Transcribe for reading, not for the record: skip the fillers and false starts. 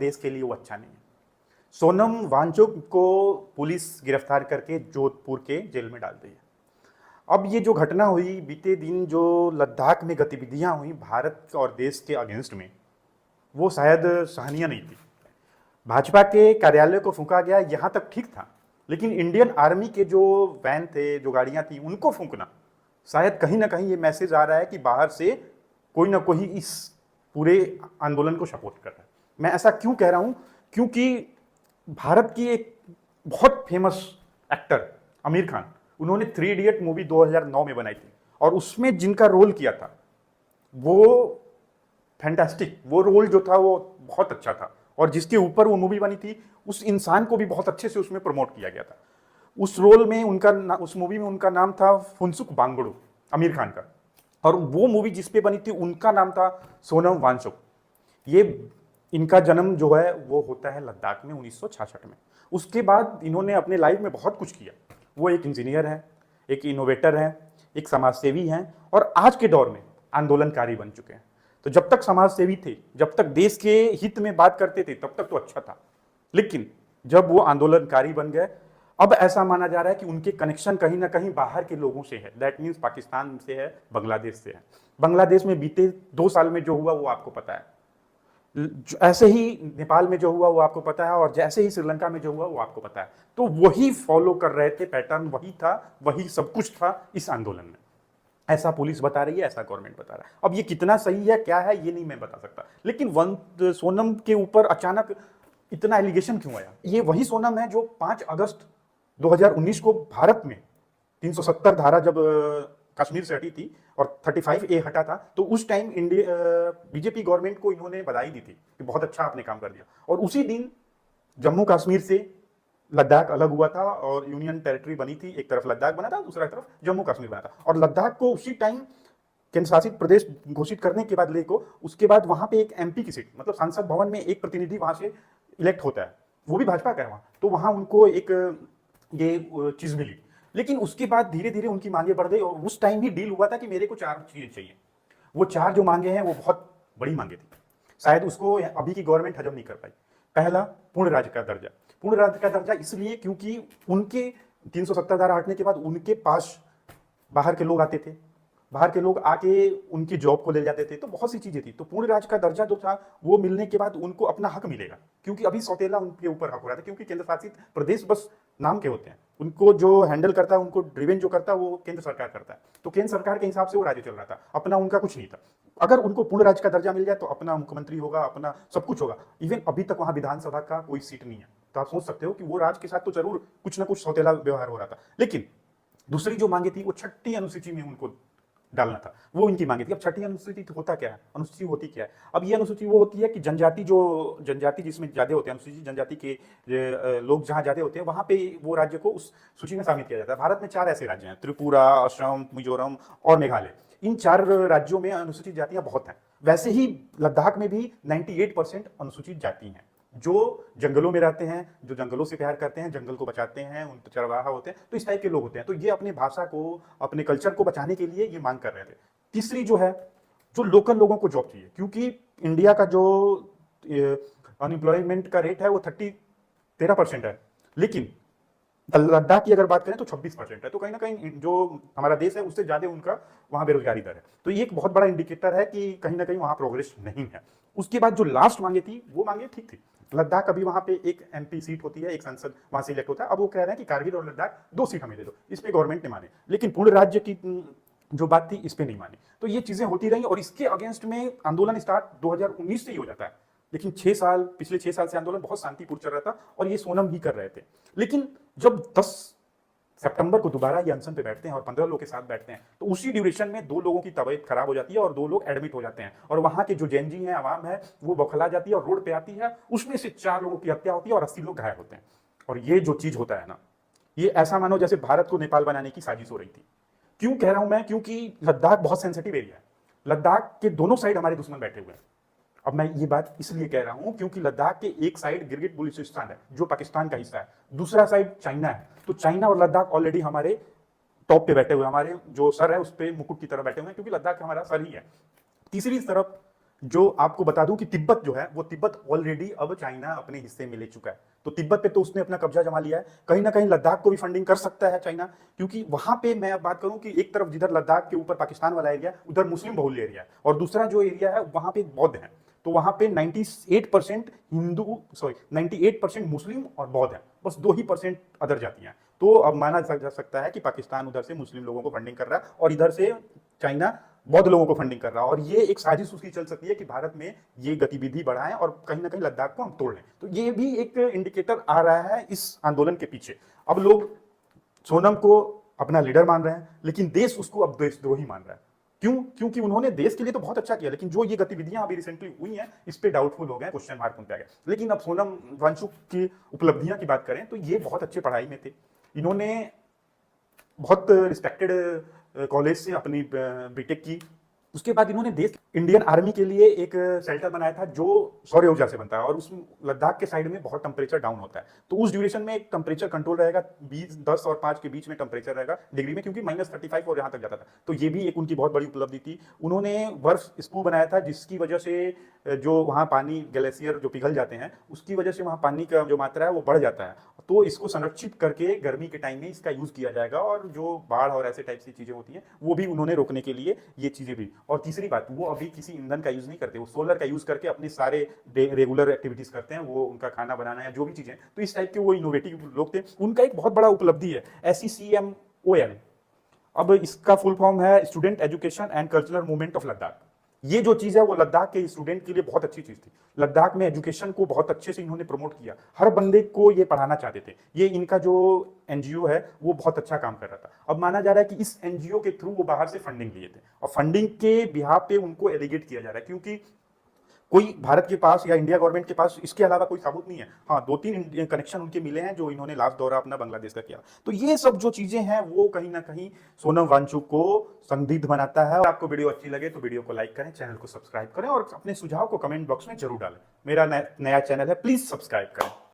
देश के लिए वो अच्छा नहीं है। सोनम वांगचुक को पुलिस गिरफ्तार करके जोधपुर के जेल में डाल दी है। अब ये जो घटना हुई बीते दिन, जो लद्दाख में गतिविधियां हुई भारत और देश के अगेंस्ट में, वो शायद सहनीय नहीं थी। भाजपा के कार्यालय को फूंका गया, यहाँ तक ठीक था, लेकिन इंडियन आर्मी के जो वैन थे, जो गाड़ियां थी, उनको फूंकना, शायद कहीं ना कहीं ये मैसेज आ रहा है कि बाहर से कोई ना कोई इस पूरे आंदोलन को सपोर्ट कर रहा है। मैं ऐसा क्यों कह रहा हूं? क्योंकि भारत की एक बहुत फेमस एक्टर आमिर खान, उन्होंने 3 इडियट मूवी 2009 में बनाई थी, और उसमें जिनका रोल किया था वो फैंटास्टिक, वो रोल जो था वो बहुत अच्छा था, और जिसके ऊपर वो मूवी बनी थी उस इंसान को भी बहुत अच्छे से उसमें प्रमोट किया गया था। उस रोल में उस मूवी में उनका नाम था फुनसुक वांगडू, आमिर खान का, और वो मूवी जिस पे बनी थी उनका नाम था सोनम वांगचुक। ये इनका जन्म जो है वो होता है लद्दाख में 1966 में। उसके बाद इन्होंने अपने लाइफ में बहुत कुछ किया। वो एक इंजीनियर हैं, एक इनोवेटर हैं, एक समाजसेवी हैं, और आज के दौर में आंदोलनकारी बन चुके हैं। तो जब तक समाजसेवी थे, जब तक देश के हित में बात करते थे, तब तक तो अच्छा था, लेकिन जब वो आंदोलनकारी बन गए, अब ऐसा माना जा रहा है कि उनके कनेक्शन कहीं ना कहीं बाहर के लोगों से है। दैट मीन्स पाकिस्तान से है, बांग्लादेश से है। बांग्लादेश में बीते 2 साल में जो हुआ वो आपको पता है, ऐसे ही नेपाल में जो हुआ वो आपको पता है, और जैसे ही श्रीलंका में जो हुआ वो आपको पता है। तो वही फॉलो कर रहे थे, पैटर्न वही था, वही सब कुछ था इस आंदोलन में। ऐसा पुलिस बता रही है, ऐसा गवर्नमेंट बता रहा है। अब ये कितना सही है, क्या है, ये नहीं मैं बता सकता, लेकिन सोनम के ऊपर अचानक इतना एलिगेशन क्यों आया? ये वही सोनम है जो 5 अगस्त 2019 को भारत में 370 धारा जब कश्मीर से हटी थी और 35A हटा था, तो उस टाइम इंडिया बीजेपी गवर्नमेंट को इन्होंने बधाई दी थी कि बहुत अच्छा आपने काम कर दिया। और उसी दिन जम्मू कश्मीर से लद्दाख अलग हुआ था और यूनियन टेरिटरी बनी थी। एक तरफ लद्दाख बना था, दूसरा तरफ जम्मू कश्मीर बना था, और लद्दाख को उसी टाइम केंद्र शासित प्रदेश घोषित करने के बाद उसके बाद वहां पे एक MP की सीट, मतलब सांसद भवन में एक प्रतिनिधि वहां से इलेक्ट होता है, वो भी भाजपा का है वहां, तो वहां उनको एक ये चीज मिली। लेकिन उसके बाद धीरे धीरे उनकी मांगे बढ़ गई, और उस टाइम भी डील हुआ था कि मेरे को 4 चीजें चाहिए। वो 4 जो मांगे हैं वो बहुत बड़ी मांगे थी, शायद उसको अभी की गवर्नमेंट हजम नहीं कर पाई। पहला, पूर्ण राज्य का दर्जा। पूर्ण राज्य का दर्जा इसलिए क्योंकि उनके 370 धारा हटने के बाद उनके पास बाहर के लोग आते थे, बाहर के लोग आके उनकी जॉब को ले जाते थे, तो बहुत सी चीजें थी। तो पूर्ण राज्य का दर्जा जो था वो मिलने के बाद उनको अपना हक मिलेगा, क्योंकि अभी सौतेला उनके ऊपर हक हो रहा था, क्योंकि केंद्र शासित प्रदेश बस नाम के होते हैं, उनको जो हैंडल करता है, उनको ड्रिवेन जो करता है वो केंद्र सरकार करता है। तो केंद्र सरकार के हिसाब से वो राज्य चल रहा था, अपना उनका कुछ नहीं था। अगर उनको पूर्ण राज्य का दर्जा मिल जाए तो अपना मुख्यमंत्री होगा, अपना सब कुछ होगा। इवन अभी तक वहां विधानसभा का कोई सीट नहीं है, तो आप सोच सकते हो कि वो राज्य के साथ तो जरूर कुछ ना कुछ सौतेला व्यवहार हो रहा था। लेकिन दूसरी जो मांगे थी वो 6ठी अनुसूची में उनको डालना था, वो इनकी मांगे थी। अब 6ठी अनुसूची होता क्या है, अनुसूची होती क्या है? अब ये अनुसूची वो होती है कि जनजाति जिसमें ज्यादा होते हैं, अनुसूचित जनजाति के लोग जहां ज्यादा होते हैं, वहां पे वो राज्य को उस सूची में शामिल किया जाता है। भारत में 4 ऐसे राज्य हैं, त्रिपुरा, असम, मिजोरम और मेघालय। इन 4 राज्यों में अनुसूचित जातियां बहुत हैं। वैसे ही लद्दाख में भी 98% अनुसूचित जाति हैं, जो जंगलों में रहते हैं, जो जंगलों से प्यार करते हैं, जंगल को बचाते हैं, उन चरवाहा होते हैं, तो इस टाइप के लोग होते हैं। तो ये अपनी भाषा को, अपने कल्चर को बचाने के लिए ये मांग कर रहे थे। तीसरी जो है, जो लोकल लोगों को जॉब चाहिए, क्योंकि इंडिया का जो अनएम्प्लॉयमेंट का रेट है वो 13% है, लेकिन लद्दाख की अगर बात करें तो 26% है। तो कहीं ना कहीं जो हमारा देश है उससे ज्यादा उनका वहां बेरोजगारी दर है। तो ये एक बहुत बड़ा इंडिकेटर है कि कहीं ना कहीं वहां प्रोग्रेस नहीं है। उसके बाद जो लास्ट मांगे थी वो मांगे ठीक थी। लद्दाख अभी वहां पे एक MP सीट होती है, एक सांसद वहां से इलेक्ट होता है। अब वो कह रहे हैं कि कारगिल और लद्दाख 2 सीट हमें दे दो, इस पे गवर्नमेंट ने माने, लेकिन पूर्ण राज्य की जो बात थी इस पे नहीं मानी। तो ये चीजें होती रही, और इसके अगेंस्ट में आंदोलन स्टार्ट 2019 से ही हो जाता है, लेकिन पिछले 6 साल से आंदोलन बहुत शांतिपूर्ण चल रहा था, और ये सोनम ही कर रहे थे। लेकिन जब 10 सितंबर को दोबारा ये अनशन पे बैठते हैं और 15 लोग के साथ बैठते हैं, तो उसी ड्यूरेशन में 2 लोगों की तबीयत खराब हो जाती है और 2 लोग एडमिट हो जाते हैं, और वहां के जो जेनजी हैं, आवाम है, वो बौखला जाती है और रोड पे आती है। उसमें से 4 लोगों की हत्या होती है और 80 लोग घायल होते हैं। और ये जो चीज होता है ना, ये ऐसा मानो जैसे भारत को नेपाल बनाने की साजिश हो रही थी। क्यों कह रहा हूं मैं? क्योंकि लद्दाख बहुत सेंसिटिव एरिया है। लद्दाख के दोनों साइड हमारे दुश्मन बैठे हुए हैं। अब मैं ये बात इसलिए कह रहा हूं क्योंकि लद्दाख के एक साइड गिलगिट बल्टिस्तान है, जो पाकिस्तान का हिस्सा है, दूसरा साइड चाइना है। तो चाइना और लद्दाख ऑलरेडी हमारे टॉप पे बैठे हुए, हमारे जो सर है उस पे मुकुट की तरह बैठे हुए हैं, क्योंकि लद्दाख हमारा सर ही है। तीसरी तरफ जो आपको बता दूं कि तिब्बत जो है वो तिब्बत ऑलरेडी अब चाइना अपने हिस्से में ले चुका है, तो तिब्बत पे तो उसने अपना कब्जा जमा लिया है। कहीं ना कहीं लद्दाख को भी फंडिंग कर सकता है चाइना, क्योंकि वहां पे मैं अब बात करूं कि एक तरफ जिधर लद्दाख के ऊपर पाकिस्तान वाला एरिया उधर मुस्लिम बहुल्य एरिया है, और दूसरा जो एरिया है वहां पे बौद्ध है। तो वहां पे 98% हिंदू, सॉरी 98% मुस्लिम और बौद्ध है, बस 2% अदर जातियां। तो अब माना जा सकता है कि पाकिस्तान उधर से मुस्लिम लोगों को फंडिंग कर रहा है और इधर से चाइना बौद्ध लोगों को फंडिंग कर रहा है, और ये एक साजिश उसकी चल सकती है कि भारत में ये गतिविधि बढ़ाएं और कहीं ना कहीं लद्दाख को हम तोड़ लें। तो ये भी एक इंडिकेटर आ रहा है इस आंदोलन के पीछे। अब लोग सोनम को अपना लीडर मान रहे हैं, लेकिन देश उसको अब देशद्रोही मान रहा है। क्यों? क्योंकि उन्होंने देश के लिए तो बहुत अच्छा किया, लेकिन जो ये गतिविधियां अभी रिसेंटली हुई हैं इस पे डाउटफुल हो गए, क्वेश्चन मार्क उन पे आ गया। लेकिन अब सोनम वांगचुक की उपलब्धियां की बात करें तो ये बहुत अच्छे पढ़ाई में थे। इन्होंने बहुत रिस्पेक्टेड कॉलेज से अपनी बीटेक की। उसके बाद इन्होंने देश इंडियन आर्मी के लिए एक शेल्टर बनाया था जो सौर ऊर्जा से बनता है, और उस लद्दाख के साइड में बहुत टेम्परेचर डाउन होता है, तो उस ड्यूरेशन में एक टेम्परेचर कंट्रोल रहेगा, 10 और 5 के बीच में टेम्परेचर रहेगा डिग्री में, क्योंकि -35 और यहाँ तक जाता था। तो ये भी एक उनकी बहुत बड़ी उपलब्धि थी। उन्होंने बर्फ स्कू बनाया था जिसकी वजह से जो वहाँ पानी ग्लेशियर जो पिघल जाते हैं उसकी वजह से वहाँ पानी का जो मात्रा है वो बढ़ जाता है, तो इसको संरक्षित करके गर्मी के टाइम में इसका यूज किया जाएगा, और जो बाढ़ और ऐसे टाइप की चीजें होती हैं वो भी उन्होंने रोकने के लिए ये चीजें भी। और तीसरी बात, वो अभी किसी ईंधन का यूज नहीं करते, वो सोलर का यूज करके अपने सारे रेगुलर एक्टिविटीज करते हैं, वो उनका खाना बनाना या जो भी चीजें, तो इस टाइप के वो इनोवेटिव लोग थे। उनका एक बहुत बड़ा उपलब्धि है SECMOL। अब इसका फुल फॉर्म है student education and cultural movement of Ladakh. ये जो चीज है वो लद्दाख के स्टूडेंट के लिए बहुत अच्छी चीज थी। लद्दाख में एजुकेशन को बहुत अच्छे से इन्होंने प्रमोट किया, हर बंदे को ये पढ़ाना चाहते थे। ये इनका जो एनजीओ है वो बहुत अच्छा काम कर रहा था। अब माना जा रहा है कि इस एनजीओ के थ्रू वो बाहर से फंडिंग लिए थे, और फंडिंग के बिहाफ पे उनको एलिगेट किया जा रहा है, क्योंकि कोई भारत के पास या इंडिया गवर्नमेंट के पास इसके अलावा कोई सबूत नहीं है। हाँ, 2-3 कनेक्शन उनके मिले हैं जो इन्होंने लास्ट दौरा अपना बांग्लादेश का किया। तो ये सब जो चीजें हैं वो कहीं ना कहीं सोनम वांगचुक को संदिग्ध बनाता है। आपको वीडियो अच्छी लगे तो वीडियो को लाइक करें, चैनल को सब्सक्राइब करें, और अपने सुझाव को कमेंट बॉक्स में जरूर डालें। मेरा नया चैनल है, प्लीज सब्सक्राइब करें।